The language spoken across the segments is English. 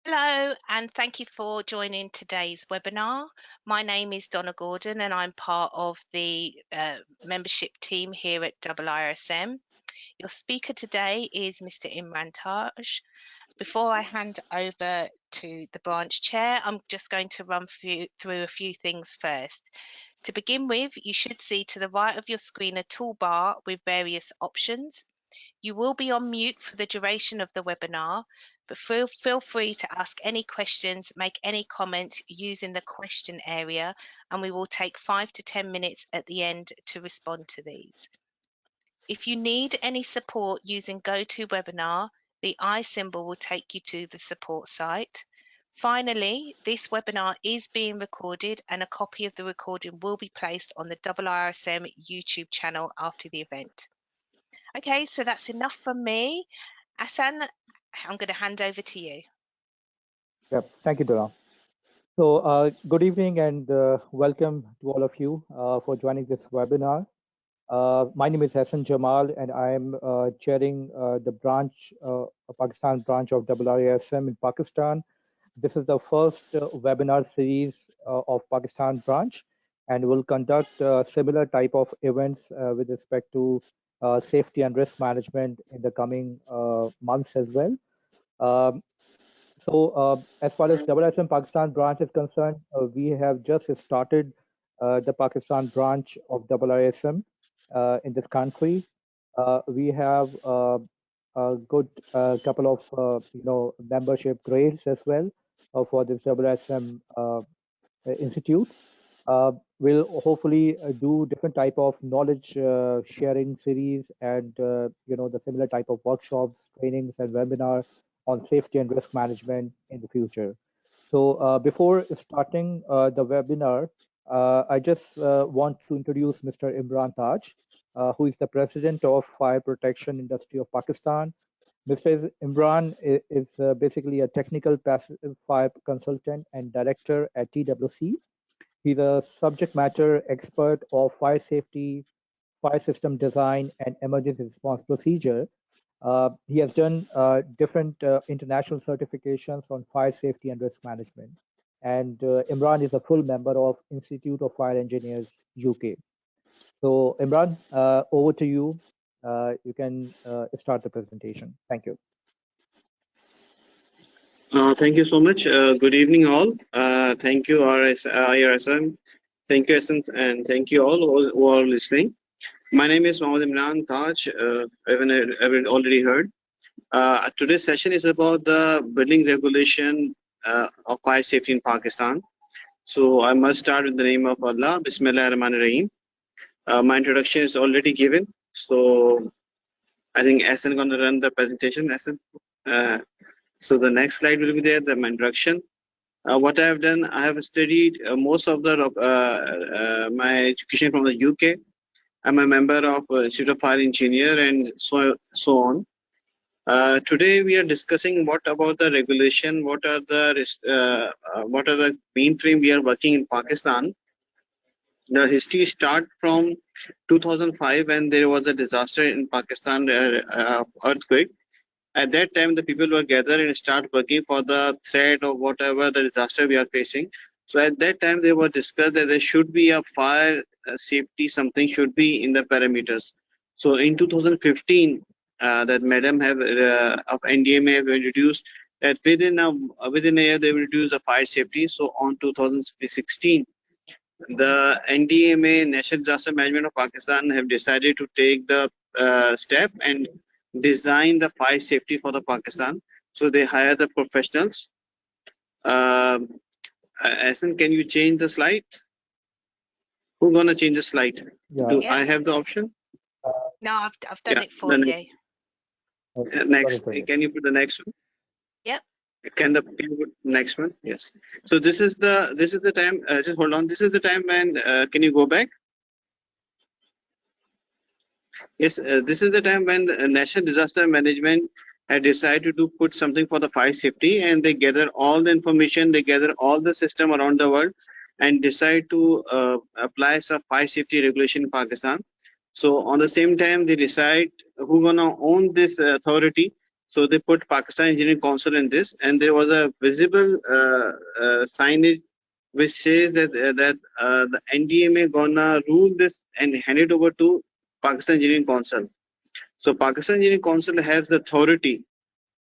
Hello, and thank you for joining today's webinar. My name is Donna Gordon, and I'm part of the membership team here at IIRSM. Your speaker today is Mr. Imran Taj. Before I hand over to the branch chair, I'm just going to run through a few things first. To begin with, you should see to the right of your screen a toolbar with various options. You will be on mute for the duration of the webinar, but feel free to ask any questions, make any comments using the question area, and we will take 5 to 10 minutes at the end to respond to these. If you need any support using GoToWebinar, the I symbol will take you to the support site. Finally, this webinar is being recorded, and a copy of the recording will be placed on the IIRSM YouTube channel after the event. Okay, so that's enough from me. Hassan, I'm going to hand over to you. Yep, thank you, Dora. So good evening and welcome to all of you for joining this webinar. My name is Hassan Jamal and I'm chairing the Pakistan branch of IIRSM in Pakistan. This is the first webinar series of Pakistan branch, and we'll conduct similar type of events with respect to safety and risk management in the coming months as well. As far as IIRSM Pakistan branch is concerned, we have just started the Pakistan branch of IIRSM in this country. We have a good couple of membership grades as well for this IIRSM institute. We'll hopefully do different type of knowledge sharing series and the similar type of workshops, trainings, and webinar on safety and risk management in the future. So before starting the webinar, I just want to introduce Mr. Imran Taj, who is the president of Fire Protection Industry of Pakistan. Mr. Imran is basically a technical passive fire consultant and director at TWC. He's a subject matter expert of fire safety, fire system design, and emergency response procedure. He has done different international certifications on fire safety and risk management. And Imran is a full member of Institute of Fire Engineers, UK. So Imran, over to you. You can start the presentation. Thank you. Thank you so much. Good evening, all. Thank you, IIRSM. Thank you, Essence, and thank you all who are listening. My name is Mohammed Imran Taj. I've already heard. Today's session is about the building regulation of fire safety in Pakistan. So I must start with the name of Allah. Bismillah ar-Rahman ar-Rahim. My introduction is already given. So I think Essence going to run the presentation. Essence. So the next slide will be there, the introduction. What I have done, I have studied most of the my education from the UK. I'm a member of Institute of Fire Engineer and so on. Today we are discussing what about the regulation, what are the mainframe we are working in Pakistan. The history start from 2005 when there was a disaster in Pakistan, earthquake. At that time, the people were gathered and start working for the threat of whatever the disaster we are facing. So at that time, they were discussed that there should be a fire safety, something should be in the parameters. So in 2015, that Madam have of NDMA have introduced that within a year they will reduce the fire safety. So on 2016, the NDMA National Disaster Management of Pakistan have decided to take the step and design the fire safety for the Pakistan. So they hire the professionals. Asan, can you change the slide? Who's gonna change the slide? Yeah. Do I have the option? No, I've done it for you. Next, can you put the next one? Yep. Can you put next one? Yes. So this is the time. Just hold on. This is the time when. Can you go back? Yes, this is the time when National Disaster Management had decided to put something for the fire safety, and they gather all the information, they gather all the system around the world, and decide to apply some fire safety regulation in Pakistan. So on the same time, they decide who gonna own this authority. So they put Pakistan Engineering Council in this, and there was a visible signage which says that the NDMA gonna rule this and hand it over to Pakistan Engineering Council. So Pakistan Engineering Council has the authority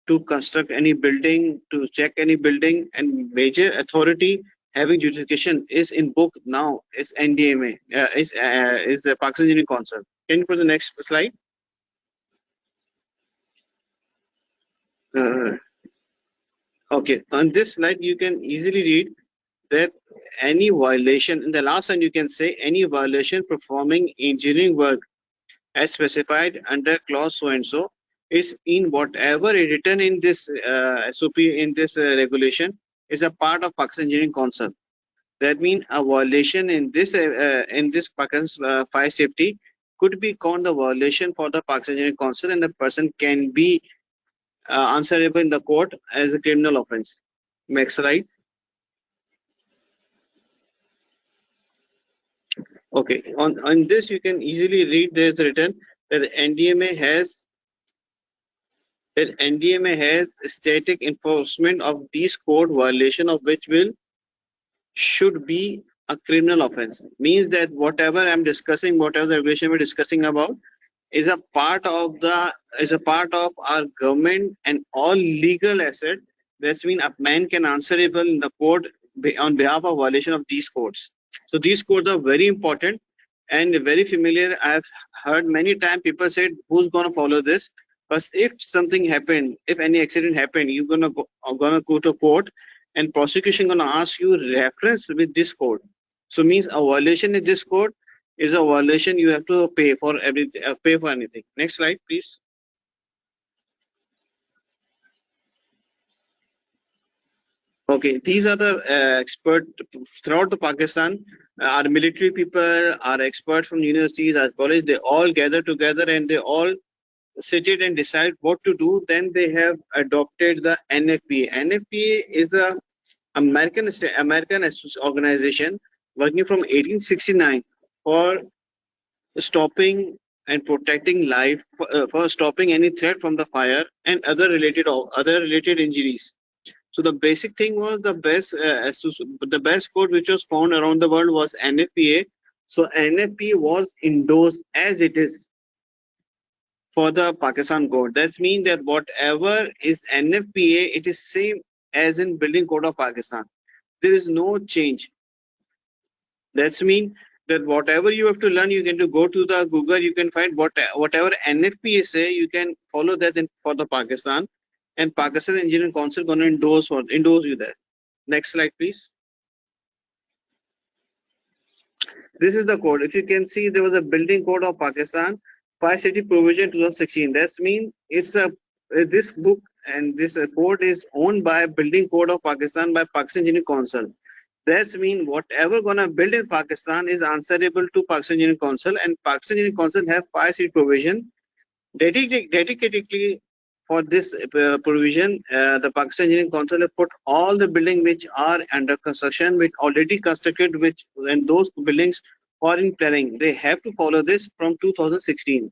to construct any building, to check any building, and major authority having jurisdiction is in book now is NDMA, is the Pakistan Engineering Council. Can you put the next slide? Okay, on this slide you can easily read that any violation, in the last line you can say any violation performing engineering work as specified under clause so and so is in whatever is written in this SOP, in this regulation, is a part of Pakistan Engineering Council. That means a violation in this Pakistan fire safety could be called a violation for the Pakistan Engineering Council, and the person can be answerable in the court as a criminal offense. Next slide. Okay, on this you can easily read there is written that NDMA has static enforcement of these code, violation of which should be a criminal offense. Means that whatever I'm discussing, whatever the regulation we're discussing about, is a part of our government and all legal asset. That's mean a man can answerable in the court on behalf of violation of these codes. So these codes are very important and very familiar. I've heard many times people said, who's gonna follow this? Because if something happened, if any accident happened, you're gonna go to court, and prosecution gonna ask you reference with this code. So means a violation in this code is a violation. You have to pay for everything. Pay for anything. Next slide, please. Okay, these are the experts throughout the Pakistan. Our military people, our experts from universities, our college, they all gather together and they all sit it and decide what to do. Then they have adopted the NFPA. NFPA is a American organization working from 1869 for stopping and protecting life, for stopping any threat from the fire and other related injuries. So the basic thing was the best code which was found around the world was NFPA. So NFPA was endorsed as it is for the Pakistan code. That means that whatever is NFPA, it is same as in Building Code of Pakistan. There is no change. That's mean that whatever you have to learn, you can go to the Google, you can find whatever NFPA say, you can follow that for the Pakistan, and Pakistan Engineering Council gonna endorse you there. Next slide, please. This is the code. If you can see, there was a Building Code of Pakistan, Fire Safety Provision 2016. That means it's this book and this code is owned by Building Code of Pakistan by Pakistan Engineering Council. That means whatever gonna build in Pakistan is answerable to Pakistan Engineering Council, and Pakistan Engineering Council have fire safety provision dedicatedly for this provision. The Pakistan Engineering Council have put all the buildings which are under construction, which already constructed, and those buildings are in planning. They have to follow this from 2016.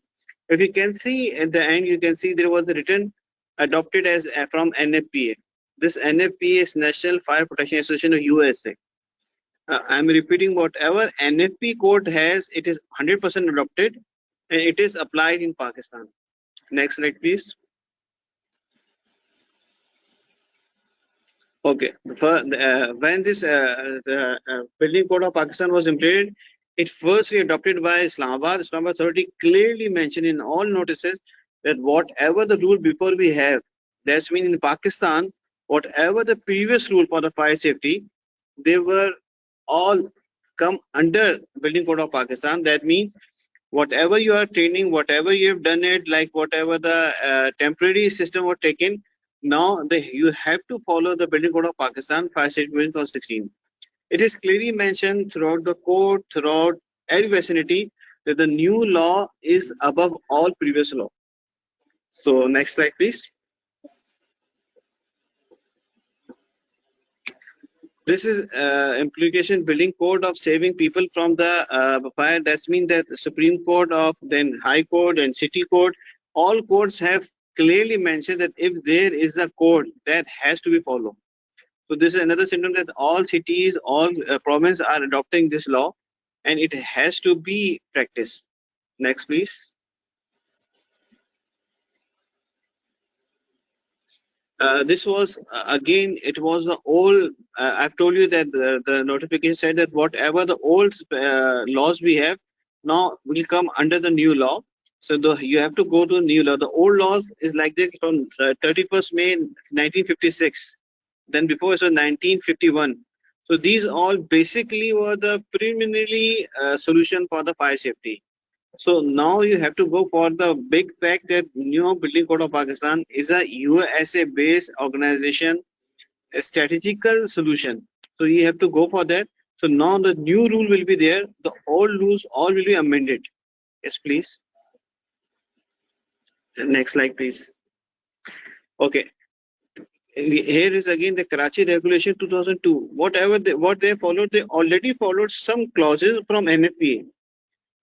If you can see at the end, you can see there was a written adopted as from NFPA. This NFPA is National Fire Protection Association of USA. I'm repeating, whatever NFP code has, it is 100% adopted and it is applied in Pakistan. Next slide, please. Okay, when this Building Code of Pakistan was implemented, it firstly adopted by Islamabad. Islamabad Authority clearly mentioned in all notices that whatever the rule before we have, that's mean in Pakistan, whatever the previous rule for the fire safety, they were all come under Building Code of Pakistan. That means whatever you are training, whatever you have done it, like whatever the temporary system was taken, now you have to follow the Building Code of Pakistan Fire Safety 2016. It is clearly mentioned throughout the code, throughout every vicinity, that the new law is above all previous law. So next slide, please. This is implication Building Code of saving people from the fire. That means that the Supreme Court of then High Court and City Court, all courts have clearly mentioned that if there is a code that has to be followed. So this is another symptom that all cities, all provinces are adopting this law, and it has to be practiced. Next, please. This was again, it was the old. I've told you that the notification said that whatever the old laws we have now will come under the new law. So you have to go to new law. The old laws is like this from 31st May 1956. Then before it was 1951. So these all basically were the preliminary solution for the fire safety. So now you have to go for the big fact that New Building Code of Pakistan is a USA based organization, a strategical solution. So you have to go for that. So now the new rule will be there. The old rules all will be amended. Yes, please. Next slide, please. Okay. Here is again the Karachi Regulation 2002. What they followed, they already followed some clauses from NFPA.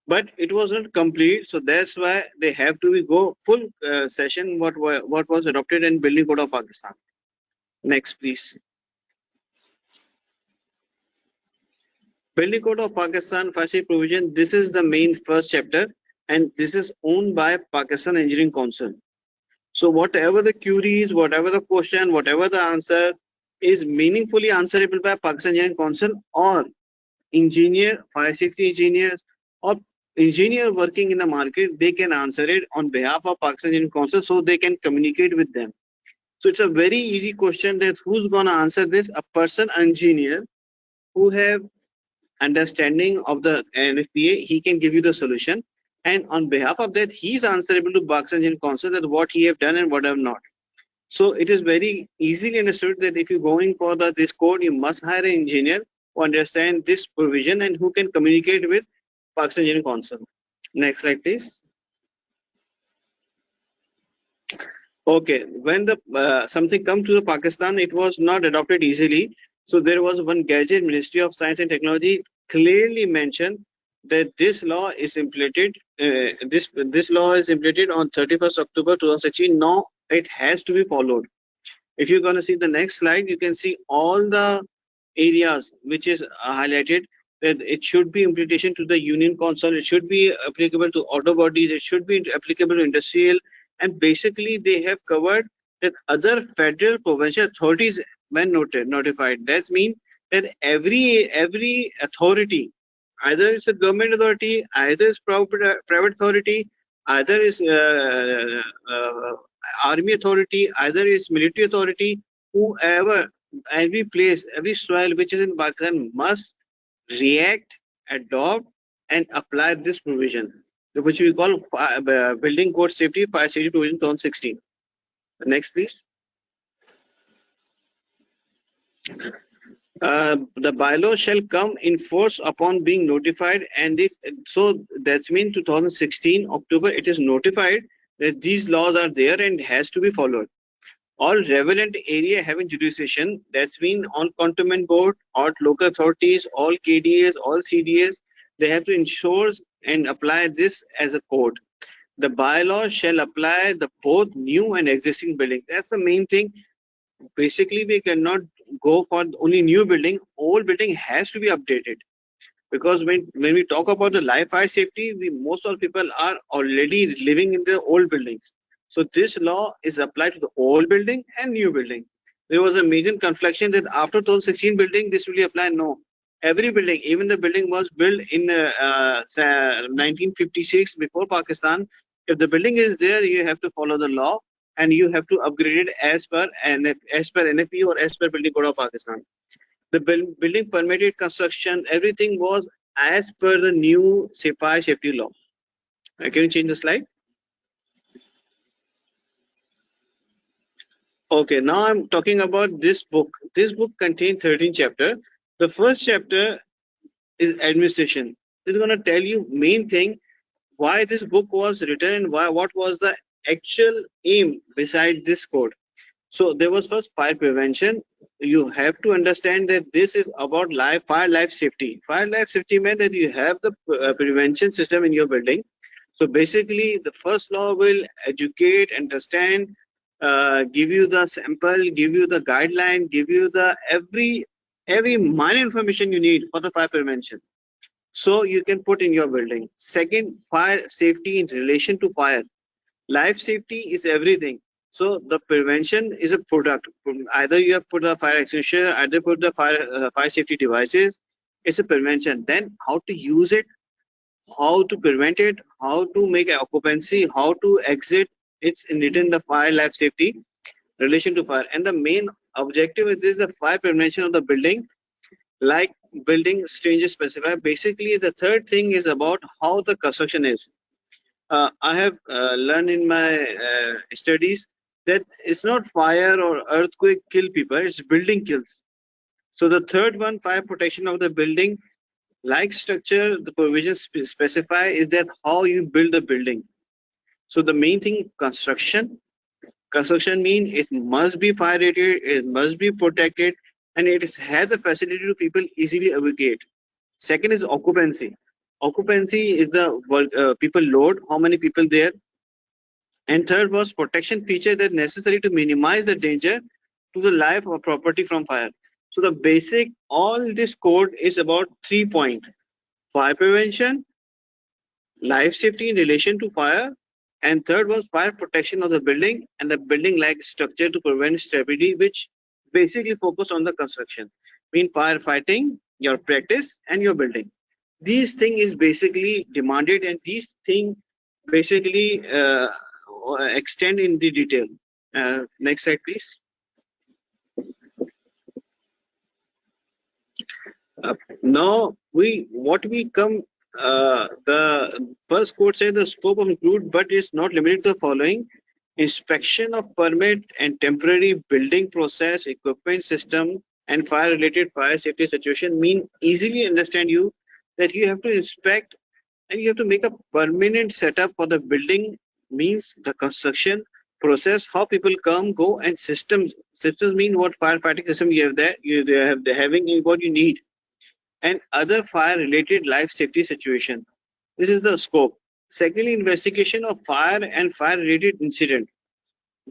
But it was not complete, so that's why they have to go full session what was adopted in Building Code of Pakistan. Next, please. Building Code of Pakistan Fire Safety Provision. This is the main first chapter, and this is owned by Pakistan Engineering Council. So whatever the queries, whatever the question, whatever the answer is meaningfully answerable by Pakistan Engineering Council or engineer, fire safety engineers, or engineer working in the market, they can answer it on behalf of Pakistan Engineering Council, so they can communicate with them. So it's a very easy question that who's gonna answer this? A person engineer who have understanding of the NFPA, he can give you the solution, and on behalf of that, he's answerable to Pakistan Engineering Council that what he have done and what have not. So it is very easily understood that if you're going for this code, you must hire an engineer who understand this provision and who can communicate with Pakistan Engineering Council. Next slide, please. Okay, when the something come to the Pakistan, it was not adopted easily. So there was one gadget. Ministry of Science and Technology clearly mentioned that this law is implemented. This law is implemented on 31st October 2016. Now it has to be followed. If you're going to see the next slide, you can see all the areas which is highlighted, that it should be implementation to the union council, it should be applicable to auto bodies, it should be applicable to industrial, and basically they have covered that other federal provincial authorities when notified. That means that every authority, either it's a government authority, either it's private authority, either is army authority, either is military authority, whoever, every place, every soil which is in Pakistan must react, adopt, and apply this provision, which we call Building Code Safety Fire Safety Provision 2016. Next, please. The bylaw shall come in force upon being notified, and this, so that's mean 2016 October it is notified that these laws are there and has to be followed. All relevant area having jurisdiction, that's mean all cantonment board, all local authorities, all KDAs, all CDAs, they have to ensure and apply this as a code. The bylaw shall apply the both new and existing building. That's the main thing. Basically, we cannot go for only new building. Old building has to be updated, because when we talk about the live fire safety, most of people are already living in the old buildings. So this law is applied to the old building and new building. There was a major confliction that after 2016 building, this will apply. No, every building, even the building was built in 1956 before Pakistan. If the building is there, you have to follow the law and you have to upgrade it as per NFPA or as per Building Code of Pakistan. The building permitted construction, everything was as per the new fire safety law. Can you change the slide? Okay, now I'm talking about this book. This book contains 13 chapters. The first chapter is administration. This is going to tell you main thing why this book was written and what was the actual aim beside this code. So there was first fire prevention. You have to understand that this is about fire life safety. Fire life safety means that you have the prevention system in your building. So basically, the first law will educate, understand, give you the sample, give you the guideline, give you the every minor information you need for the fire prevention. So you can put in your building. Second, fire safety in relation to fire. Life safety is everything. So the prevention is a product. Either you have put the fire extinguisher, either put the fire safety devices. It's a prevention. Then how to use it, how to prevent it, how to make an occupancy, how to exit. It's written the fire life safety relation to fire. And the main objective is this: the fire prevention of the building, like building stages specify. Basically, the third thing is about how the construction is. I have learned in my studies that it's not fire or earthquake kill people, it's building kills. So the third one, fire protection of the building, like structure, the provisions specify is that how you build the building. So the main thing, construction. Construction means it must be fire rated, it must be protected, and it has the facility to people easily evacuate. Second is occupancy. Occupancy is the people load, how many people there. And third was protection feature that necessary to minimize the danger to the life or property from fire. So the basic, all this code is about 3 points: fire prevention, life safety in relation to fire, and third was fire protection of the building and the building like structure to prevent stability, which basically focus on the construction. Mean firefighting, your practice, and your building. These thing is basically demanded, and these thing basically extend in the detail. Next slide, please. Now what we come, the first quote says the scope of include but is not limited to the following: inspection of permit and temporary building process, equipment system, and fire related fire safety situation. Mean easily understand you that you have to inspect and you have to make a permanent setup for the building. Means the construction process, how people come, go, and systems. Systems mean what firefighting system you have there, you have having what you need, and other fire related life safety situation. This is the scope. Secondly, investigation of fire and fire related incident.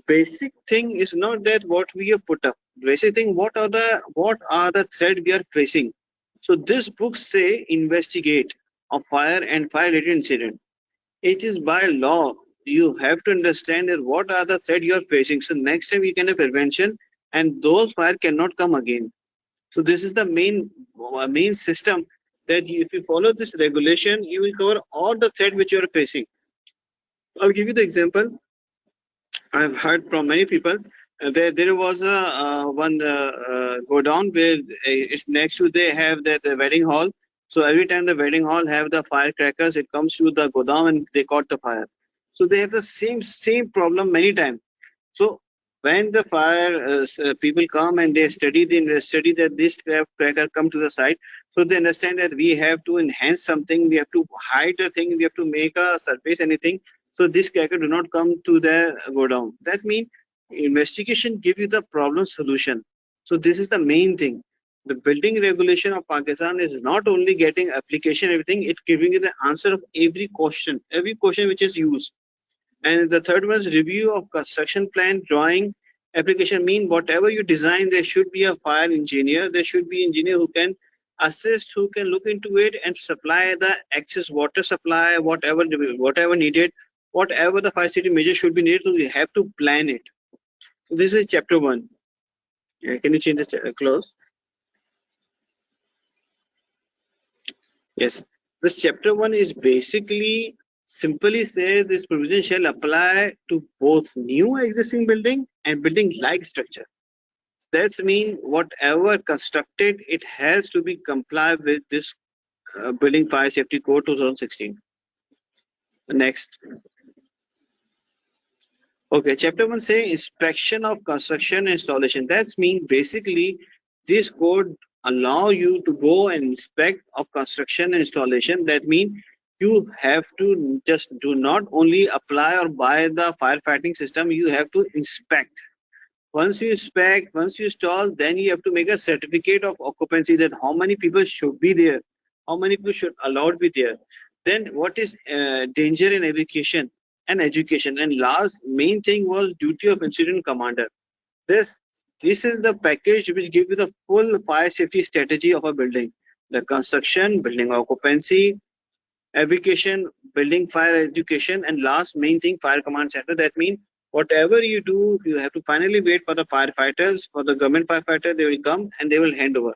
Basic thing is not that what we have put up. Basic thing, what are the threat we are facing. So this book say investigate of fire and fire related incident. It is by law. You have to understand that what are the threat you are facing. So next time you can have prevention, and those fire cannot come again. So this is the main system that if you follow this regulation, you will cover all the threat which you are facing. I'll give you the example. I've heard from many people. There was a one go down where it's next to they have the wedding hall. So every time the wedding hall have the firecrackers, it comes to the go down and they caught the fire. So they have the same problem many times. So when the fire people come and they study that this cracker come to the site, so they understand that we have to enhance something, we have to hide the thing, we have to make a surface anything, so this cracker do not come to the go down. That means investigation give you the problem solution. So this is the main thing. The building regulation of Pakistan is not only getting application everything, it giving you the answer of every question which is used. And the third one is review of construction plan, drawing, application. Mean whatever you design, there should be a fire engineer. There should be engineer who can assist, who can look into it and supply the excess water supply, whatever needed, whatever the fire safety measure should be needed. So you have to plan it. So this is chapter 1. Can you change the close? Yes. This chapter 1 is basically simply says this provision shall apply to both new existing building and building like structure. That means whatever constructed, it has to be complied with this building fire safety code 2016. Next. Okay, chapter 1 say inspection of construction installation. That means basically this code allow you to go and inspect of construction installation. That means you have to just do not only apply or buy the firefighting system, you have to inspect. Once you inspect, once you install, then you have to make a certificate of occupancy, that how many people should be there, how many people should allowed be there. Then what is danger in education? And education. And last main thing was duty of incident commander. This is the package which gives you the full fire safety strategy of a building. The construction, building occupancy, evacuation, building fire education, and last main thing, fire command center. That means whatever you do, you have to finally wait for the firefighters, for the government firefighter, they will come and they will hand over.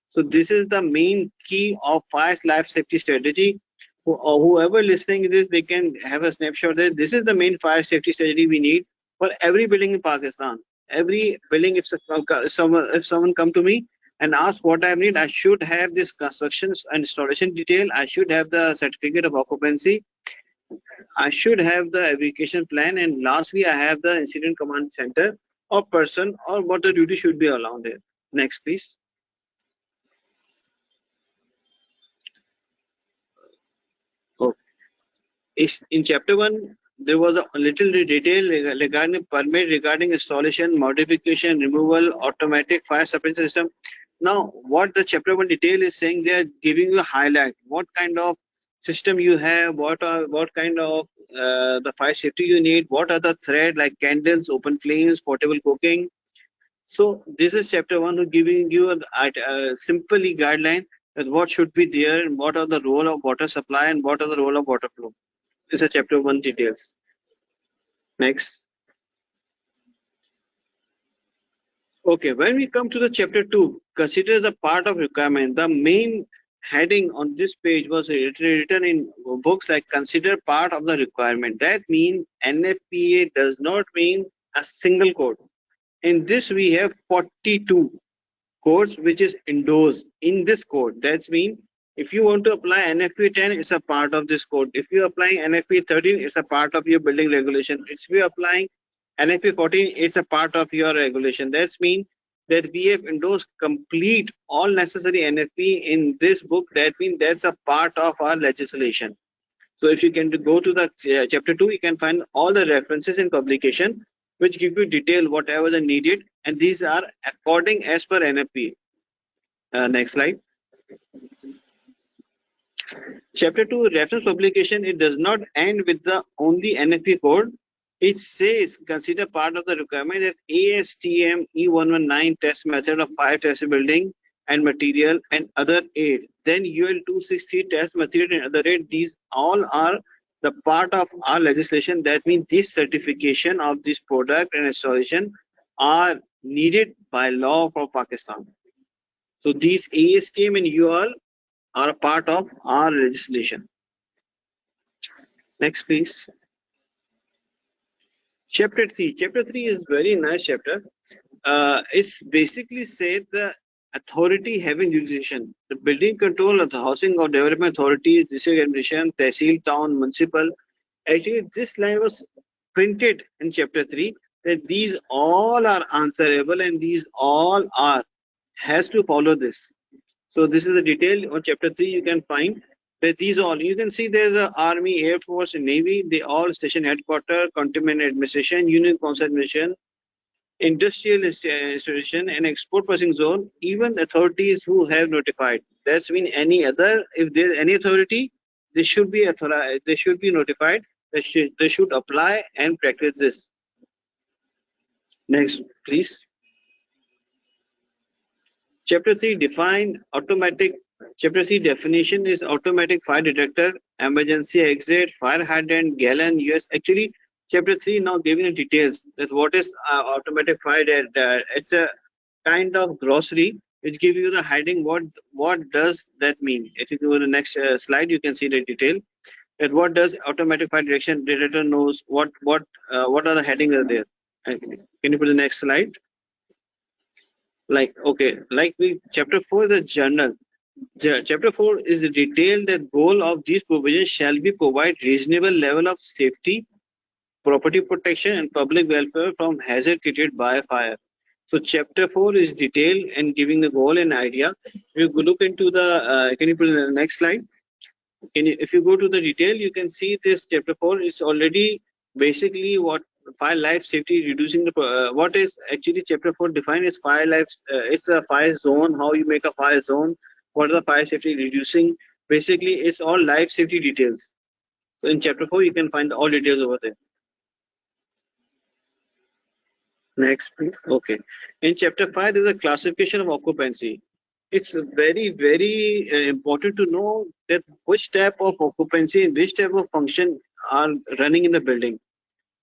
So this is the main key of fire life safety strategy. Whoever listening to this, they can have a snapshot that this is the main fire safety strategy we need for every building in Pakistan. Every building, if someone come to me and ask what I need, I should have this construction and installation detail. I should have the certificate of occupancy. I should have the evacuation plan, and lastly, I have the incident command center or person or what the duty should be around there. Next, please. Oh, in chapter 1, there was a little detail regarding permit, regarding installation, modification, removal, automatic fire suppression system. Now, what the chapter 1 detail is saying, they are giving you a highlight. What kind of system you have, what kind of the fire safety you need, what are the thread like candles, open flames, portable cooking. So this is chapter 1 who giving you a simply guideline that what should be there and what are the role of water supply and what are the role of water flow. This is chapter 1 details. Next. Okay, when we come to the chapter 2, consider the part of requirement. The main heading on this page was written in books like consider part of the requirement. That means NFPA does not mean a single code. In this we have 42 codes which is endorsed in this code. That's mean if you want to apply NFPA 10, it's a part of this code. If you're applying NFPA 13, it's a part of your building regulation. If you're applying NFPA 14, it's a part of your regulation. That's mean that we have endorsed complete all necessary NFP in this book. That means that's a part of our legislation. So if you can go to the chapter 2, you can find all the references in publication which give you detail whatever the needed, and these are according as per NFPA. Next slide. Chapter 2 reference publication, it does not end with the only NFP code. It says consider part of the requirement that ASTM E119 test method of fire test building and material and other aid. Then UL 260 test material and other aid. These all are the part of our legislation. That means this certification of this product and installation are needed by law for Pakistan. So these ASTM and UL are a part of our legislation. Next, please. Chapter 3. Chapter 3 is very nice chapter. It's basically said the authority having jurisdiction. The building control of the housing or development authorities, district administration, tehsil, town, municipal. Actually, this line was printed in chapter 3 that these all are answerable and these all are has to follow this. So this is the detail on chapter 3. You can find that these all, you can see there's a army, air force, and navy. They all station headquarters, cantonment administration, union council administration, industrial institution, and export processing zone. Even authorities who have notified. That's mean any other. If there's any authority, they should be authorized. They should be notified. They should apply and practice this. Next, please. Chapter 3 define automatic. Chapter 3 definition is automatic fire detector, emergency exit, fire hydrant, gallon, US. Actually, chapter 3 now giving the details that what is automatic fire detector. It's a kind of glossary which give you the heading. What does that mean? If you go to the next slide, you can see the detail. That what does automatic fire detection detector knows. What are the headings are there? Can you put the next slide? Like okay, like chapter 4 is a journal. Chapter 4 is the detail that goal of these provisions shall be provide reasonable level of safety, property protection, and public welfare from hazard created by fire. So chapter 4 is detailed and giving the goal and idea. If you look into the, can you put in the next slide? If you go to the detail, you can see this chapter 4 is already basically what fire life safety reducing the what is actually chapter 4 defined as fire life. It's a fire zone. How you make a fire zone? What are the fire safety reducing Basically, it's all life safety details. So in chapter 4, you can find all details over there. Next, please. Okay. In chapter 5, there's a classification of occupancy. It's very important to know that which type of occupancy and which type of function are running in the building.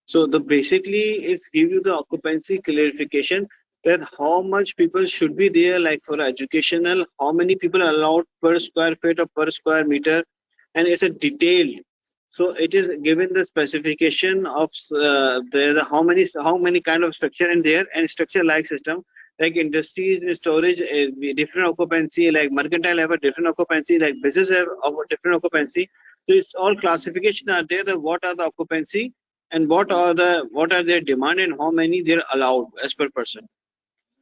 So the basically is give you the occupancy clarification that how much people should be there, like for educational, how many people are allowed per square feet or per square meter, and it's a detailed. So it is given the specification of how many kind of structure in there and structure like system like industries storage different occupancy, like mercantile have a different occupancy, like business have a different occupancy. So it's all classification are there that what are the occupancy and what are their demand and how many they're allowed as per person.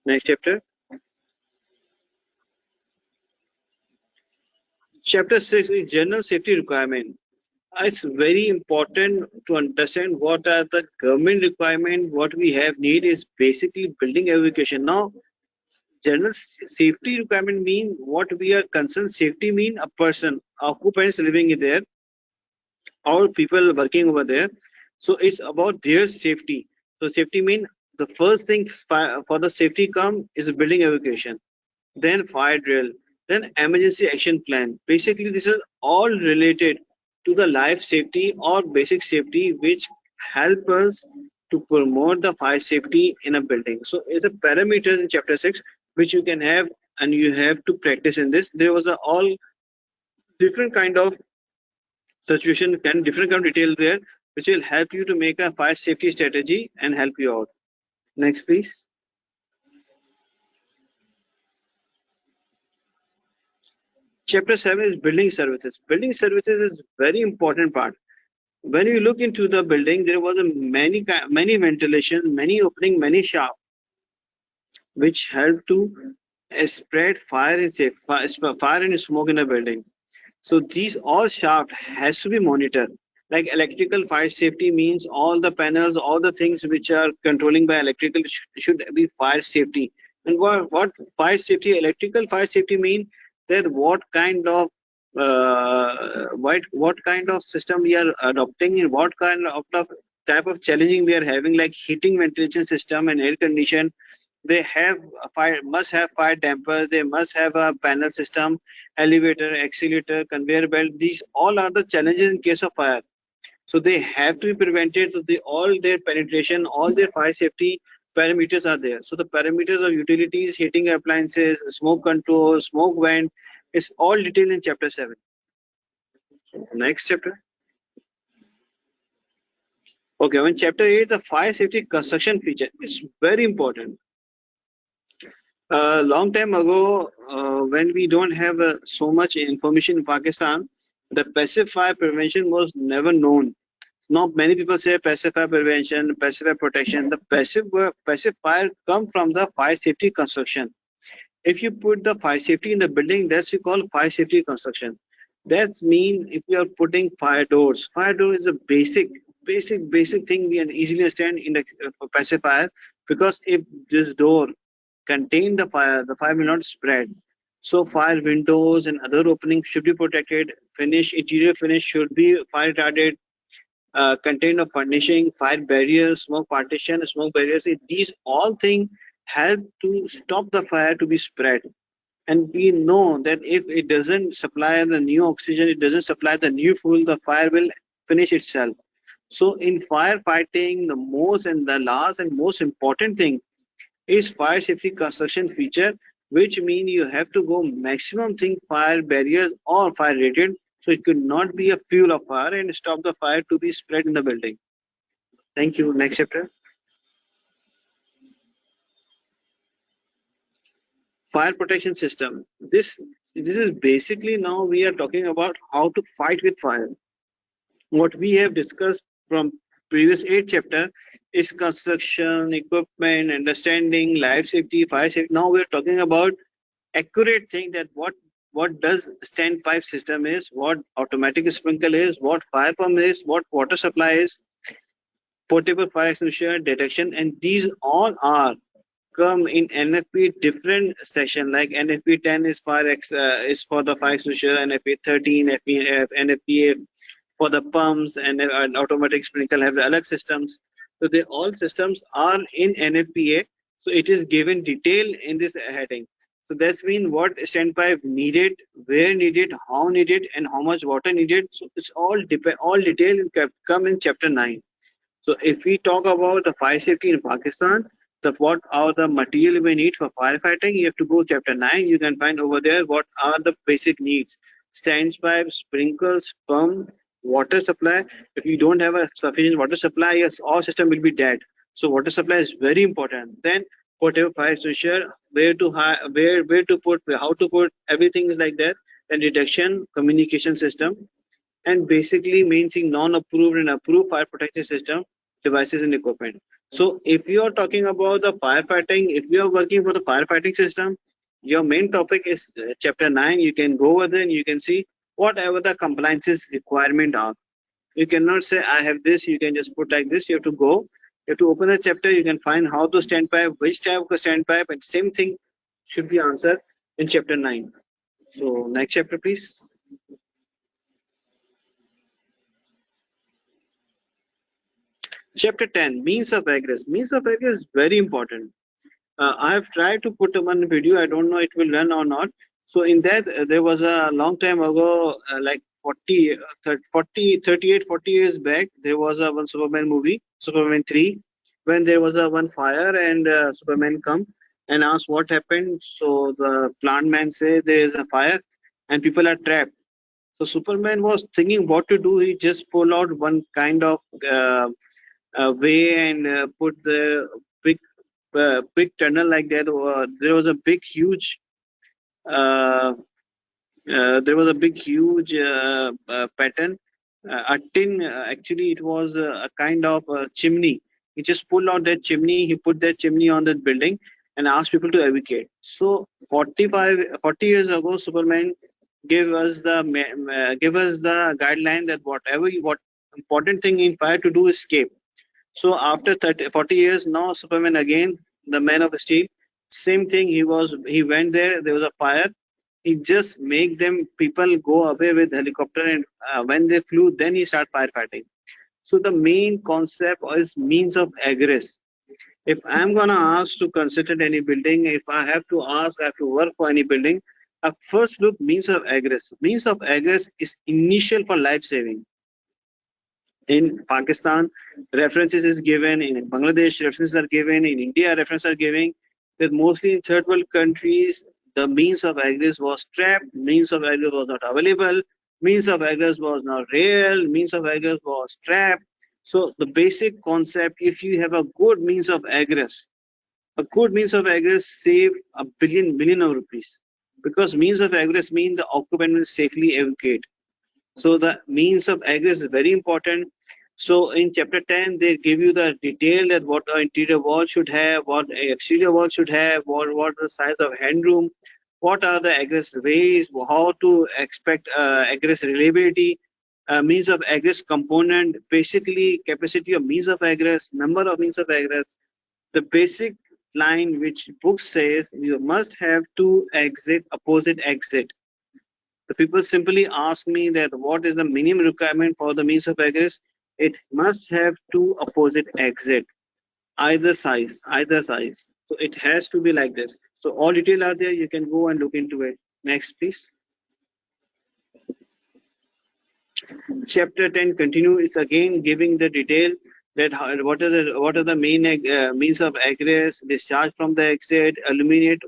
Next chapter. Chapter 6 is general safety requirement. It's very important to understand what are the government requirement. What we have need is basically building education. Now, general safety requirement mean what we are concerned. Safety mean a person, occupants living in there, or people working over there. So it's about their safety. So safety mean the first thing for the safety come is building education, then fire drill, then emergency action plan. Basically, this is all related to the life safety or basic safety, which help us to promote the fire safety in a building. So it's a parameters in chapter 6 which you can have and you have to practice in this. There was a all different kind of situation and different kind of detail there which will help you to make a fire safety strategy and help you out. Next, please. Chapter 7 is building services. Building services is very important part. When you look into the building, there was a many ventilation, many opening, many shaft, which help to spread fire and smoke in a building. So these all shaft has to be monitored. Like electrical fire safety means all the panels, all the things which are controlling by electrical should be fire safety. And what fire safety, electrical fire safety mean that what kind of system we are adopting and what kind of type of challenging we are having, like heating, ventilation system and air condition. They have must have fire dampers, they must have a panel system, elevator, accelerator, conveyor belt. These all are the challenges in case of fire. So they have to be prevented. So they all their penetration, all their fire safety parameters are there. So the parameters of utilities, heating appliances, smoke control, smoke vent, is all detailed in chapter 7. Next chapter. Okay, when chapter 8, the fire safety construction feature is very important. A long time ago, when we don't have so much information in Pakistan, the passive fire prevention was never known. Now many people say passive fire prevention, passive fire protection. The passive fire come from the fire safety construction. If you put the fire safety in the building, that's we call fire safety construction. That means if you are putting fire doors, fire door is a basic thing we can easily understand in the passive fire, because if this door contain the fire will not spread. So fire windows and other openings should be protected. Interior finish should be fire retardant. Contain of furnishing, fire barriers, smoke partition, smoke barriers. These all things help to stop the fire to be spread. And we know that if it doesn't supply the new oxygen, it doesn't supply the new fuel, the fire will finish itself. So in firefighting, the most and the last and most important thing is fire safety construction feature, which mean you have to go maximum thing fire barriers or fire rated, so it could not be a fuel of fire and stop the fire to be spread in the building. Thank you. Next chapter. Fire protection system. This is basically, now we are talking about how to fight with fire. What we have discussed from previous 8 chapter is construction, equipment, understanding, life safety, fire safety. Now we are talking about accurate thing, that what does standpipe system is, what automatic sprinkle is, what fire pump is, what water supply is, portable fire extinguisher, detection, and these all are come in NFP different section, like NFP 10 is for the fire extinguisher, NFP 13, NFPA for the pumps, and automatic sprinkler have the other systems. So they all systems are in NFPA. So it is given detail in this heading. So that's mean what standpipe needed, where needed, how needed, and how much water needed. So it's all detail come in chapter 9. So if we talk about the fire safety in Pakistan, what are the material we need for firefighting, you have to go chapter 9. You can find over there what are the basic needs: standpipes, sprinklers, pump, water supply. If you don't have a sufficient water supply, yes, all system will be dead. So water supply is very important. Then whatever fire extinguisher, where to put, how to put, everything is like that. Then detection, communication system, and basically main thing non-approved and approved fire protection system devices and equipment. So if you are talking about the firefighting, if you are working for the firefighting system, your main topic is chapter 9. You can go over there and you can see whatever the compliances requirement are. You cannot say I have this, you can just put like this. You have to go, you have to open the chapter, you can find how to standpipe, which type of standpipe, and same thing should be answered in chapter 9. So next chapter please. Chapter 10, means of egress. Means of egress is very important. I have tried to put one video. I don't know it will run or not. So in that, there was a long time ago, like 40 years back, there was a one Superman movie, Superman 3, when there was a one fire and Superman come and ask what happened. So the plant man say there is a fire and people are trapped. So Superman was thinking what to do. He just pulled out one kind of way and put the big tunnel like that. There was a big huge uh, pattern, a tin. Actually, it was a kind of chimney. He just pulled out that chimney. He put that chimney on that building and asked people to evacuate. So 40 years ago, Superman gave us the guideline that what important thing in fire to do is escape. So after 40 years, now Superman again, the Man of Steel, same thing. He went there. There was a fire. He just make them people go away with helicopter, and when they flew, then he start firefighting. So the main concept is means of egress. If I'm gonna ask to consider any building, if I have to ask, I have to work for any building, I first look means of egress. Means of egress is initial for life saving. In Pakistan, references is given. In Bangladesh, references are given. In India, references are given. That mostly in third world countries, the means of egress was trapped, means of egress was not available, means of egress was not real, means of egress was trapped. So the basic concept, if you have a good means of egress, save a billion of rupees, because means of egress mean the occupant will safely evacuate. So the means of egress is very important. So in chapter 10, they give you the detail that what the interior wall should have, what exterior wall should have, what the size of handroom, what are the egress ways, how to expect egress reliability, means of egress component, basically capacity of means of egress, number of means of egress. The basic line which book says you must have two opposite exit. The people simply ask me that what is the minimum requirement for the means of egress? It must have two opposite exit, either size. So it has to be like this. So all detail are there. You can go and look into it. Next, please. Chapter 10 continue is again giving the detail that what are the main means of egress, discharge from the exit, illuminate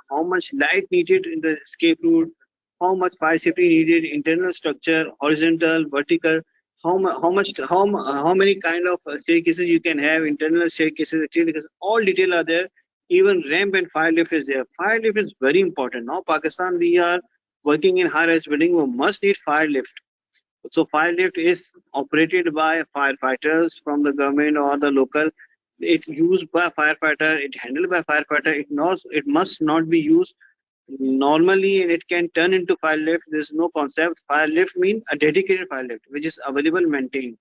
how much light needed in the escape route, how much fire safety needed, internal structure, horizontal, vertical, how many kind of staircases you can have, internal staircases, all detail are there. Even ramp and fire lift is there. Fire lift is very important. Now Pakistan, we are working in high-rise building, we must need fire lift. So fire lift is operated by firefighters from the government or the local. It's used by firefighter. It handled by firefighter. It must not be used normally, and it can turn into fire lift. There's no concept. Fire lift means a dedicated fire lift, which is available, maintained.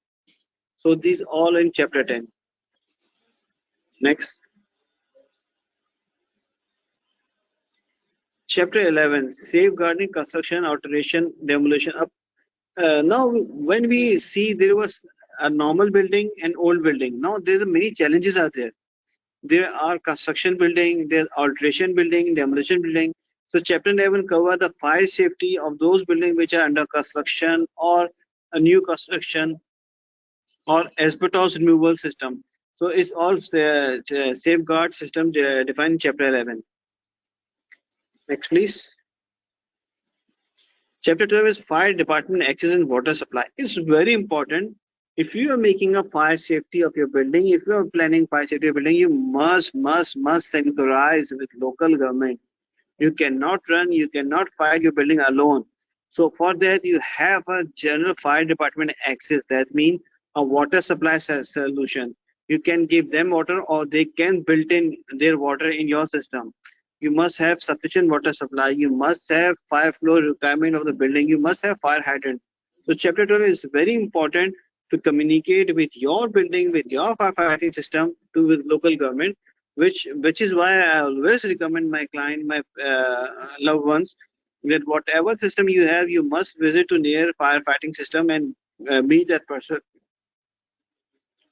So these all in chapter 10. Next. Chapter 11, safeguarding construction, alteration, demolition. Now, when we see there was a normal building and old building, now there's many challenges are there. There are construction building, there's alteration building, demolition building. So chapter 11 cover the fire safety of those buildings which are under construction or a new construction or asbestos removal system. So it's all safeguard system defined in chapter 11. Next, please. Chapter 12 is fire department access and water supply. It's very important. If you are making a fire safety of your building, if you are planning fire safety of your building, you must synchronize with local government. You cannot run, you cannot fight your building alone. So for that, you have a general fire department access. That means a water supply solution. You can give them water or they can build in their water in your system. You must have sufficient water supply. You must have fire flow requirement of the building. You must have fire hydrant. So chapter 12 is very important to communicate with your building, with your firefighting system, to with local government, which is why I always recommend my client, my loved ones, that whatever system you have, you must visit to near firefighting system and meet that person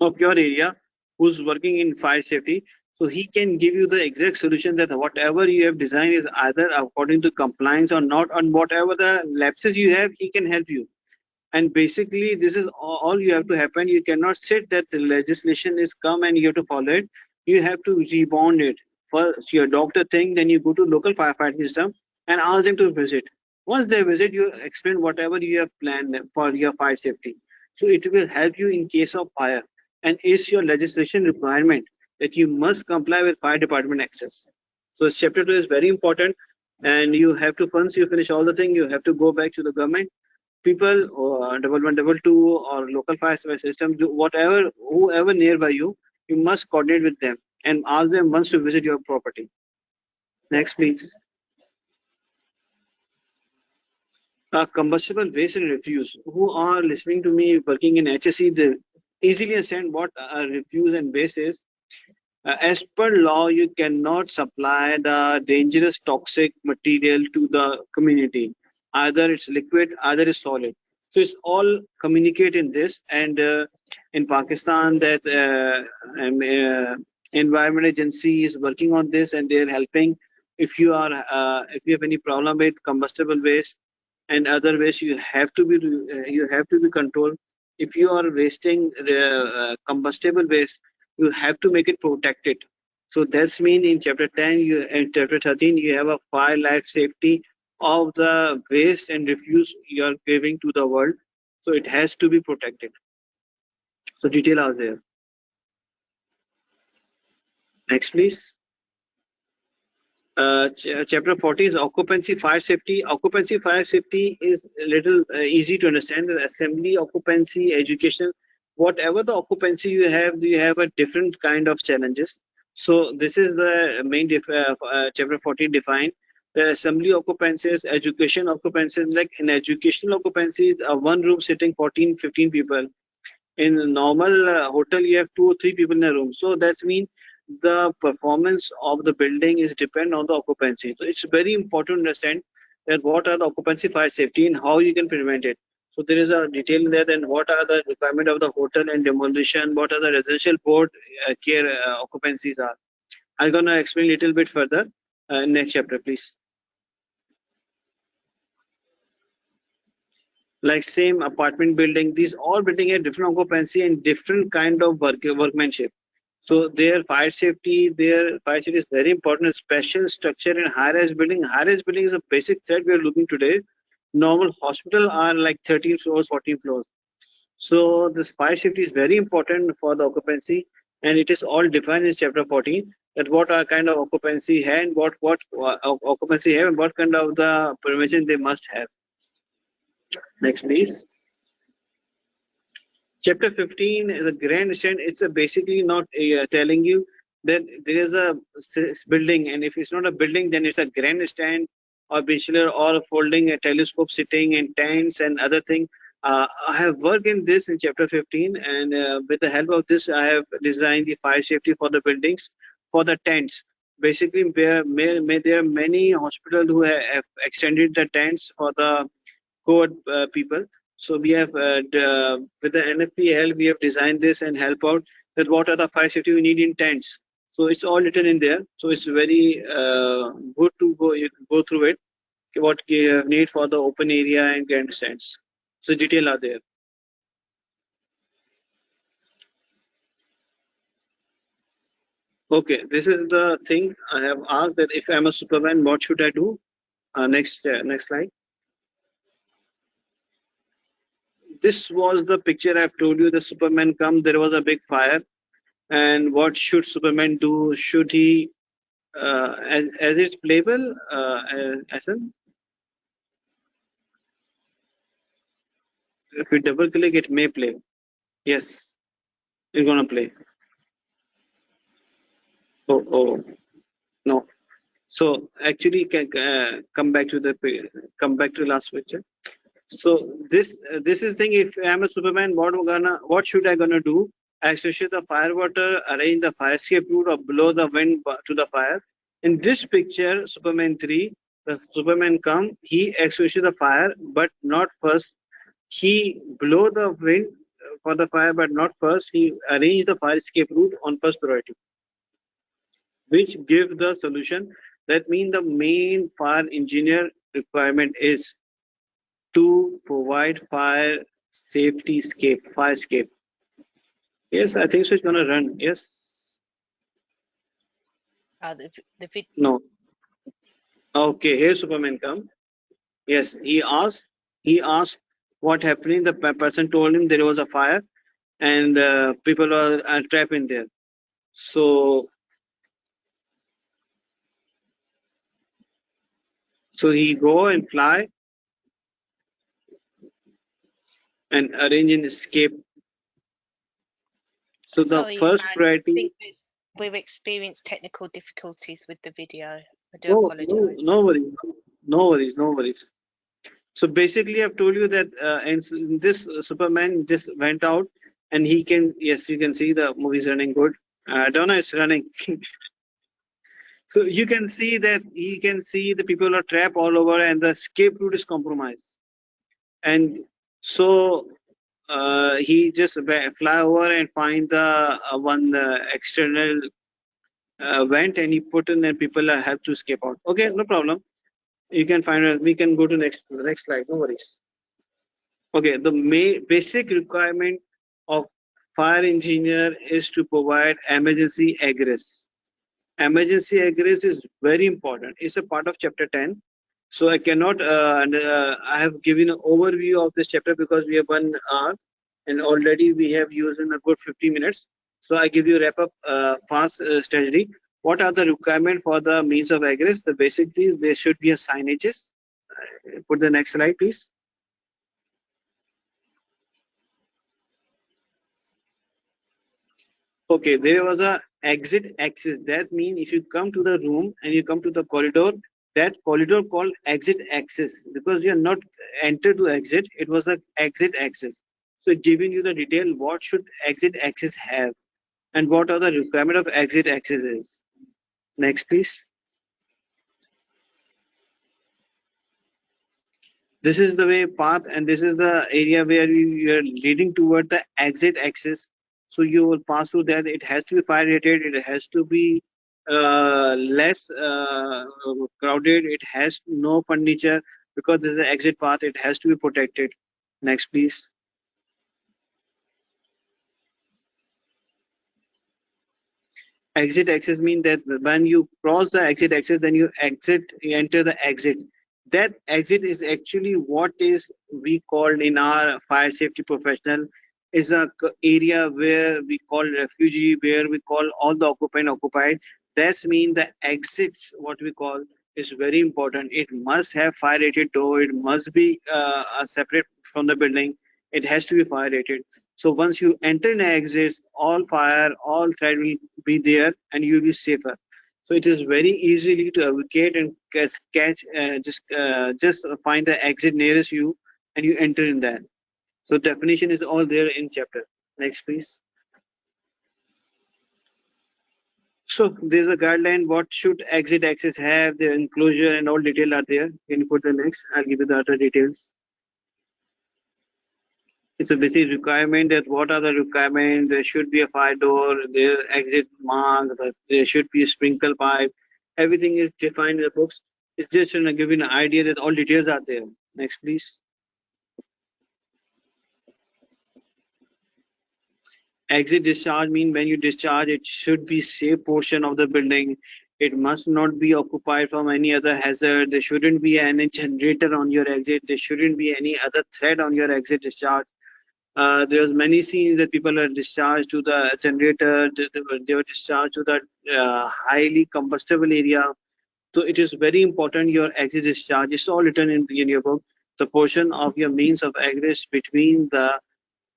of your area who's working in fire safety. So he can give you the exact solution that whatever you have designed is either according to compliance or not, and whatever the lapses you have, he can help you. And basically, this is all you have to happen. You cannot sit that the legislation is come and you have to follow it. You have to rebound it. First, your doctor thing, then you go to local firefighting system and ask them to visit. Once they visit, you explain whatever you have planned for your fire safety. So it will help you in case of fire. And is your legislation requirement that you must comply with fire department access. So chapter 2 is very important, and you have to, once you finish all the thing, you have to go back to the government people or double one, double two, or local fire service system, do whatever, whoever nearby you, you must coordinate with them and ask them once to visit your property. Next, please. Combustible waste and refuse. Who are listening to me working in HSE, they easily understand what refuse and waste is. As per law, you cannot supply the dangerous toxic material to the community. Either it's liquid, either it's solid. So it's all communicate in this. And in Pakistan, that environment agency is working on this, and they're helping. If you are, if you have any problem with combustible waste and other waste, you have to be controlled. If you are wasting combustible waste, you have to make it protected. So that's mean in chapter 10 and chapter 13 you have a fire life safety of the waste and refuse you are giving to the world. So it has to be protected. So detail are there. Next, please. Chapter 40 is occupancy fire safety. Occupancy fire safety is a little easy to understand. Assembly, occupancy, education, whatever the occupancy you have a different kind of challenges. So this is the main chapter 14 defined. The assembly occupancies, education occupancies, like in educational occupancies, one room sitting 14-15 people. In a normal hotel, you have 2 or 3 people in a room. So that's mean the performance of the building is depend on the occupancy. So it's very important to understand that what are the occupancy fire safety and how you can prevent it. So there is a detail in there. Then what are the requirement of the hotel and demolition? What are the residential board care occupancies are? I'm gonna explain a little bit further next chapter, please. Like same apartment building, these all building have different occupancy and different kind of workmanship. So their fire safety is very important. Special structure in high-rise building. High-rise building is a basic threat we are looking today. Normal hospital are like 13 floors, 14 floors. So this fire safety is very important for the occupancy, and it is all defined in chapter 14. That what are kind of occupancy have and what occupancy have and what kind of the prevention they must have. Next, please. Chapter 15 is a grandstand. It's basically not telling you that there is a building, and if it's not a building, then it's a grandstand or bachelor or folding a telescope sitting and tents and other thing. I have worked in this in chapter 15, and with the help of this, I have designed the fire safety for the buildings, for the tents. basically there are many hospitals who have extended the tents for the COVID people. So we have with the NFPA we have designed this and help out that what are the fire safety we need in tents. So it's all written in there. So it's very good to go through it. What you need for the open area and get tents. So detail are there. Okay, this is the thing I have asked that if I'm a Superman, what should I do? Next slide. This was the picture I've told you. The Superman come. There was a big fire, and what should Superman do? Should he, as it's playable, as in, if we double click, it may play. Yes, it's gonna play. Oh, no. So actually, can come back to the last picture. So this is thing. If I'm a Superman, what should I gonna do? Associate the fire water, arrange the fire escape route, or blow the wind to the fire. In this picture, Superman 3, the Superman come. He extinguishes the fire, but not first. He blow the wind for the fire, but not first. He arrange the fire escape route on first priority, which give the solution. That means the main fire engineer requirement is to provide fire escape. Yes, I think so. It's gonna run. Yes. The video. No. Okay, here Superman come. Yes, he asked what happening. The person told him there was a fire and people are trapped in there. So he go and fly and arrange an escape. So the first priority. We've experienced technical difficulties with the video. I do apologize. No worries. So basically, I've told you that and this Superman just went out and he can, yes, you can see the movie's running good. Donna is running. So you can see that he can see the people are trapped all over and the escape route is compromised. And so he just fly over and find the one external vent and he put in and people have to escape out. Okay, no problem. You can find it. We can go to next slide. No worries. Okay, the basic requirement of fire engineer is to provide emergency egress. Emergency egress is very important. It's a part of chapter 10. So I cannot, I have given an overview of this chapter because we have 1 hour and already we have used in a good 50 minutes. So I give you wrap up fast strategy. What are the requirements for the means of egress? Basically, there should be a signages. Put the next slide, please. Okay, there was a exit access. That means if you come to the room and you come to the corridor, that corridor called exit access because you are not enter to exit. It was a exit access. So giving you the detail what should exit access have and what are the requirement of exit access is. Next, please. This is the way path and this is the area where you are leading toward the exit access. So you will pass through that. It has to be fire rated. It has to be less crowded. It has no furniture because this is an exit path. It has to be protected. Next, please. Exit access means that when you cross the exit access, then you enter the exit. That exit is actually what is we called in our fire safety professional is a area where we call refugee, where we call all the occupied. That's mean the exits, what we call, is very important. It must have fire rated door. It must be separate from the building. It has to be fire rated. So once you enter an exit, all fire, all threat will be there and you'll be safer. So it is very easily to evacuate and just find the exit nearest you and you enter in that. So definition is all there in chapter. Next, please. So there's a guideline. What should exit access have? The enclosure and all detail are there. Can you put the next? I'll give you the other details. It's a basic requirement that what are the requirements? There should be a fire door, there exit mark, there should be a sprinkle pipe. Everything is defined in the books. It's just to give you an idea that all details are there. Next, please. Exit discharge mean when you discharge, it should be safe portion of the building. It must not be occupied from any other hazard. There shouldn't be any generator on your exit. There shouldn't be any other threat on your exit discharge. There's many scenes that people are discharged to the generator. They were discharged to the highly combustible area. So it is very important your exit discharge. It's all written in your book. The portion of your means of egress between the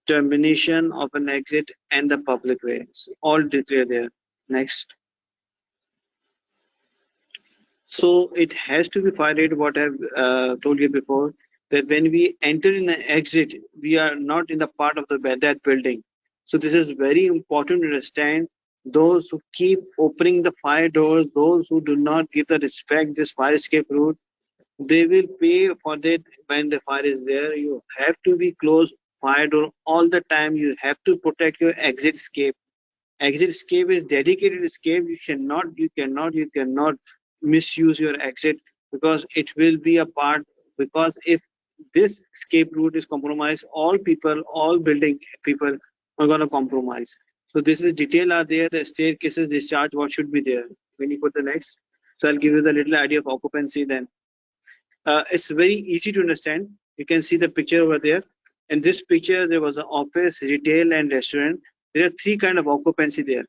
termination of an exit and the public way. So all detail there. Next. So it has to be filed, what I've told you before, that when we enter in an exit, we are not in the part of that building. So this is very important to understand. Those who keep opening the fire doors, those who do not give the respect this fire escape route, they will pay for that when the fire is there. You have to be close fire door all the time. You have to protect your exit escape. Exit escape is dedicated escape. You cannot misuse your exit, because it will be a part, because if this escape route is compromised, all building people are going to compromise. So this is detail are there, the staircases discharge, what should be there. When you put the next, so I'll give you the little idea of occupancy then. It's very easy to understand. You can see the picture over there. In this picture, there was an office, retail, and restaurant. There are three kind of occupancy there,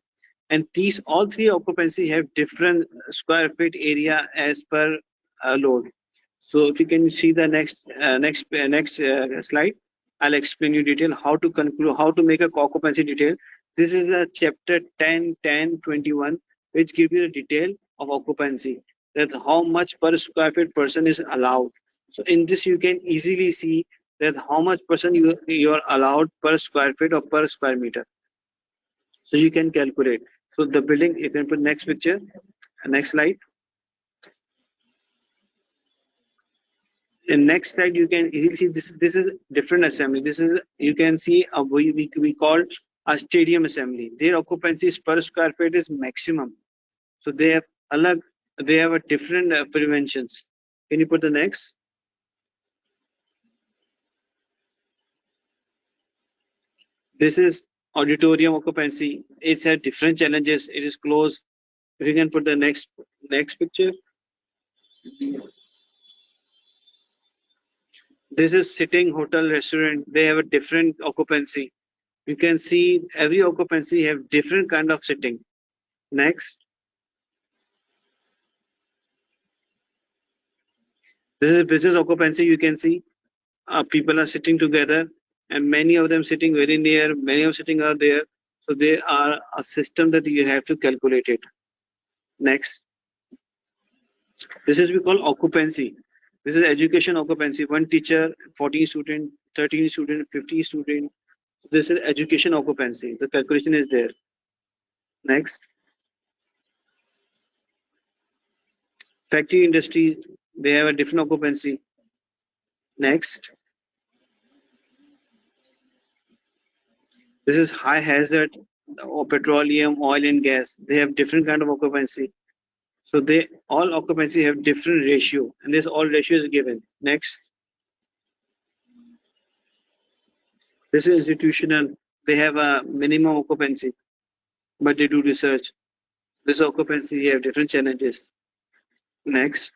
and these all three occupancy have different square feet area as per load. So if you can see the next slide, I'll explain you detail how to conclude, how to make a occupancy detail. This is a chapter 10, 10, 21, which give you the detail of occupancy, that how much per square feet person is allowed. So in this you can easily see that how much person you are allowed per square feet or per square meter. So you can calculate. So the building, you can put next picture, next slide. In next slide, you can easily see this is different assembly. This is, you can see a we call a stadium assembly. Their occupancy per square feet is maximum. So they have a different preventions. Can you put the next? This is auditorium occupancy. It's had different challenges. It is closed. If you can put the next picture. This is sitting hotel restaurant. They have a different occupancy. You can see every occupancy have different kind of sitting. Next. This is business occupancy. You can see people are sitting together, and many of them sitting very near, many of sitting are there. So they are a system that you have to calculate it. Next. This is we call occupancy. This is education occupancy. One teacher, 14 student, 13 student, 15 student. This is education occupancy. The calculation is there. Next. Factory industry, they have a different occupancy. Next. This is high hazard or petroleum, oil and gas. They have different kind of occupancy. So they all occupancy have different ratio, and this all ratio is given. Next. This is institutional. They have a minimum occupancy, but they do research. This occupancy have different challenges. Next.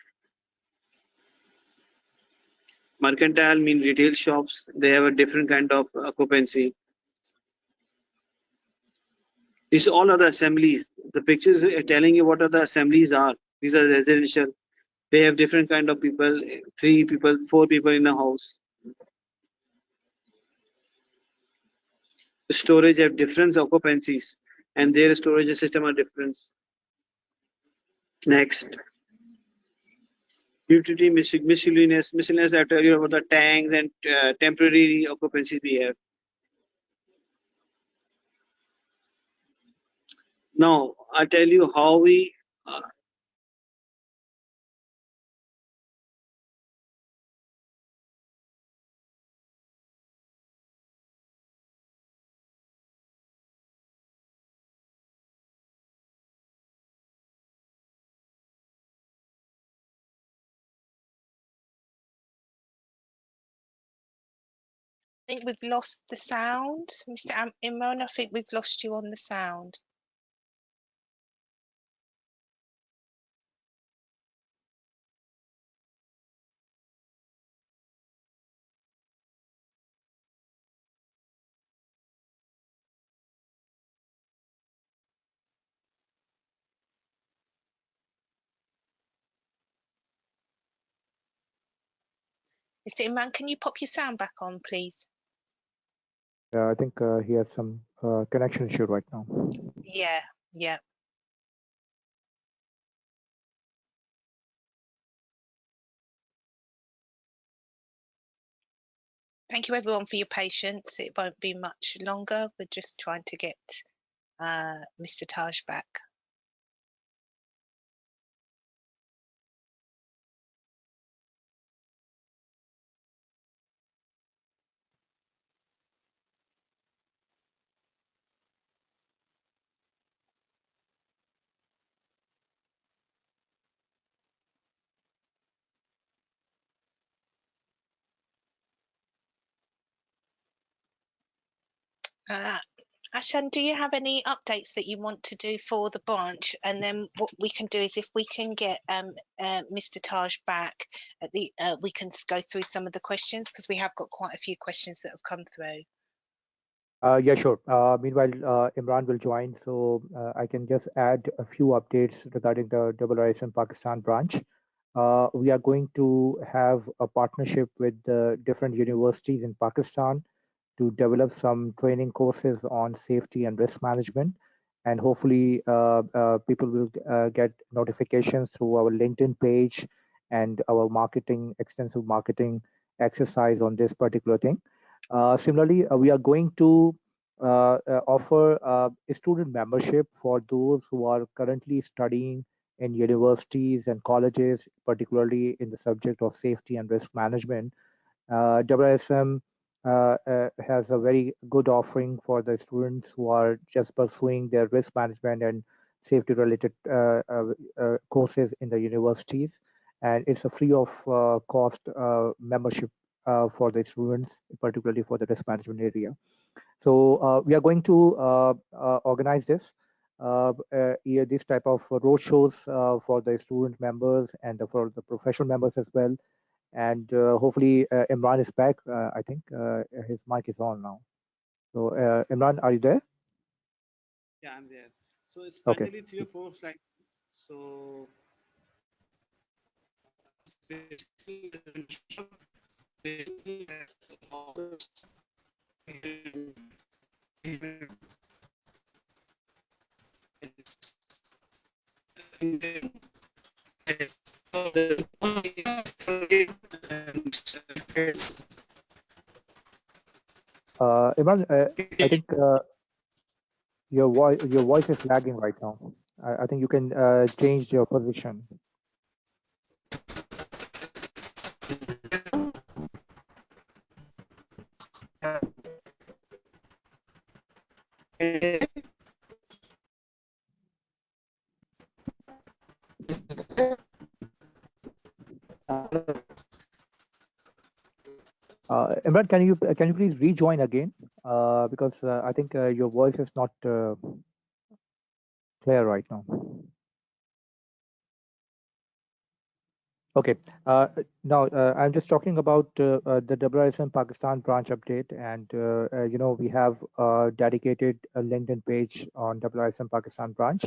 Mercantile mean retail shops. They have a different kind of occupancy. These all are the assemblies. The pictures are telling you what are the assemblies are. These are residential. They have different kind of people, 3 people, 4 people in a house. Storage have different occupancies, and their storage system are different. Next. Utility miscellaneous. I tell you about the tanks and temporary occupancies we have. Now, I tell you how we I think we've lost the sound. Mr. Imran, I think we've lost you on the sound. Mr. Imran, can you pop your sound back on, please? I think he has some connection issue right now. Yeah, yeah. Thank you everyone for your patience. It won't be much longer. We're just trying to get Mr. Taj back. Ashan, do you have any updates that you want to do for the branch? And then what we can do is if we can get Mr. Taj back at the, we can go through some of the questions because we have got quite a few questions that have come through. Yeah, sure. Meanwhile, Imran will join, so I can just add a few updates regarding the IIRSM Pakistan branch. We are going to have a partnership with different universities in Pakistan to develop some training courses on safety and risk management. And hopefully, people will get notifications through our LinkedIn page and our extensive marketing exercise on this particular thing. Similarly, we are going to offer a student membership for those who are currently studying in universities and colleges, particularly in the subject of safety and risk management. IIRSM has a very good offering for the students who are just pursuing their risk management and safety related courses in the universities. And it's a free of cost membership for the students, particularly for the risk management area. So we are going to organize this type of road shows for the student members and for the professional members as well. And hopefully Imran is back. I think his mic is on now. So Imran, are you there? Yeah, I'm there. So it's Okay. finally 3 or 4 slides. So Imran, I think your voice is lagging right now. I think you can change your position. Imran, can you please rejoin again? Because I think your voice is not clear right now. Okay. Now I'm just talking about the IIRSM Pakistan branch update, and we have a dedicated LinkedIn page on IIRSM Pakistan branch,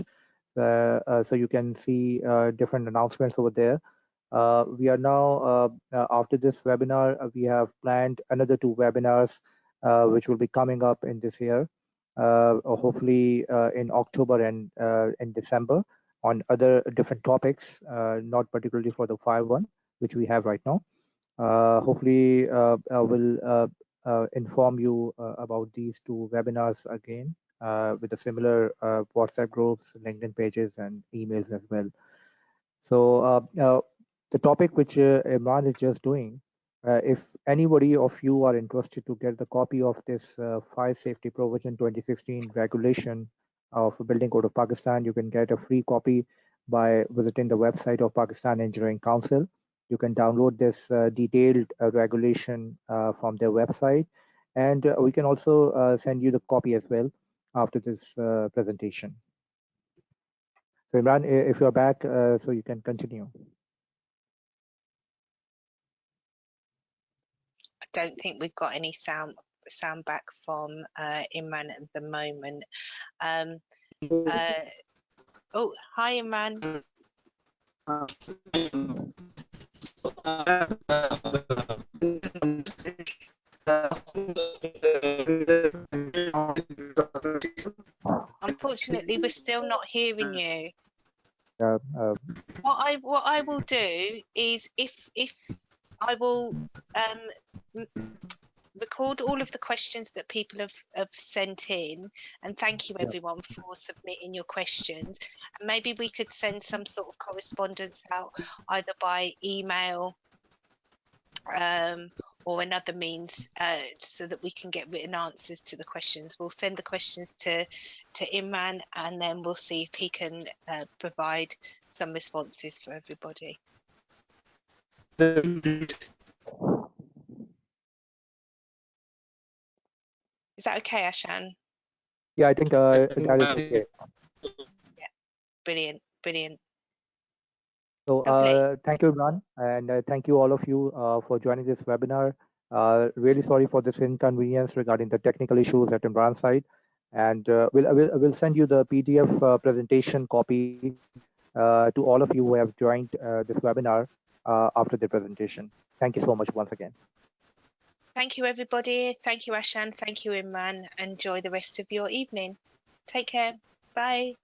so you can see different announcements over there. We are now after this webinar, we have planned another 2 webinars which will be coming up in this year, hopefully in October and in December, on other different topics, not particularly for the fire one, which we have right now. Hopefully, I will inform you about these 2 webinars again with the similar WhatsApp groups, LinkedIn pages, and emails as well. So the topic which Imran is just doing, if anybody of you are interested to get the copy of this Fire Safety Provision 2016 regulation of Building Code of Pakistan, you can get a free copy by visiting the website of Pakistan Engineering Council. You can download this detailed regulation from their website, and we can also send you the copy as well after this presentation. So Imran, if you're back, so you can continue. I don't think we've got any sound back from Imran at the moment. Oh, hi Imran. Unfortunately, we're still not hearing you. What I will do is if I will record all of the questions that people have sent in, and thank you everyone for submitting your questions, and maybe we could send some sort of correspondence out either by email or another means so that we can get written answers to the questions. We'll send the questions to Imran, and then we'll see if he can provide some responses for everybody. Is that okay, Ashan? Yeah, I think that is okay. Yeah, brilliant, brilliant. So thank you, Imran, and thank you all of you for joining this webinar. Really sorry for this inconvenience regarding the technical issues at Imran's side, and we'll send you the PDF presentation copy to all of you who have joined this webinar after the presentation. Thank you so much once again. Thank you, everybody. Thank you, Ashan. Thank you, Imran. Enjoy the rest of your evening. Take care. Bye.